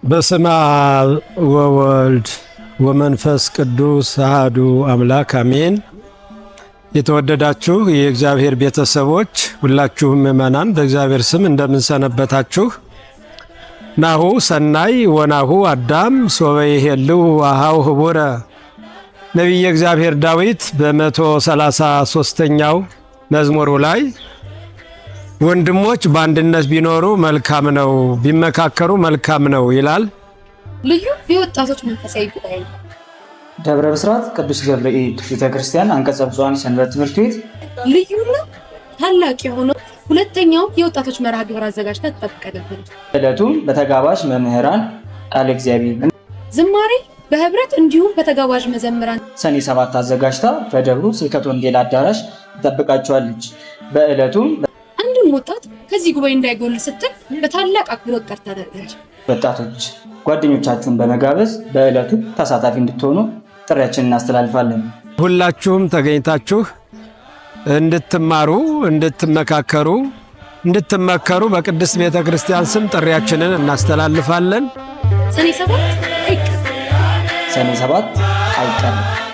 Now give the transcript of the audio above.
በስመ አብ ወወልድ ወመንፈስ ቅዱስ አሐዱ አምላክ አሜን። የተወደዳችሁ የእግዚአብሔር ቤተሰቦች ሁላችሁም ምእመናን በእግዚአብሔር ስም እንደምን ሰነበታችሁ? ናሁ ሰናይ ወናሁ አዳም ሶበ ይሄልው አሃው ህቡረ። ነቢየ እግዚአብሔር ዳዊት በ133ኛው መዝሙሩ ላይ ወንድሞች በአንድነት ቢኖሩ መልካም ነው፣ ቢመካከሩ መልካም ነው ይላል። ልዩ የወጣቶች መንፈሳዊ ጉባኤ ደብረ ብስራት ቅዱስ ገብርኤል ቤተክርስቲያን አንቀጸ ብፁዓን ሰንበት ትምህርት ቤት ልዩና ታላቅ የሆነው ሁለተኛው የወጣቶች መርሃ ግብር አዘጋጅታ ተጠብቀናል። ዕለቱም በተጋባዥ መምህራን ቃለ እግዚአብሔር ዝማሬ በህብረት እንዲሁም በተጋባዥ መዘምራን ሰኔ 7 አዘጋጅታ በደብሩ ስብከተ ወንጌል አዳራሽ ትጠብቃቸዋለች። በዕለቱም አንዱን ወጣት ከዚህ ጉባኤ እንዳይጎል ስትል በታላቅ አክብሮት ጠርታለች። ወጣቶች ጓደኞቻችሁን በመጋበዝ በዕለቱ ተሳታፊ እንድትሆኑ ጥሪያችንን እናስተላልፋለን። ሁላችሁም ተገኝታችሁ እንድትማሩ፣ እንድትመከሩ በቅድስት ቤተክርስቲያን ስም ጥሪያችንን እናስተላልፋለን። ሰኔ 7 አይቀርም።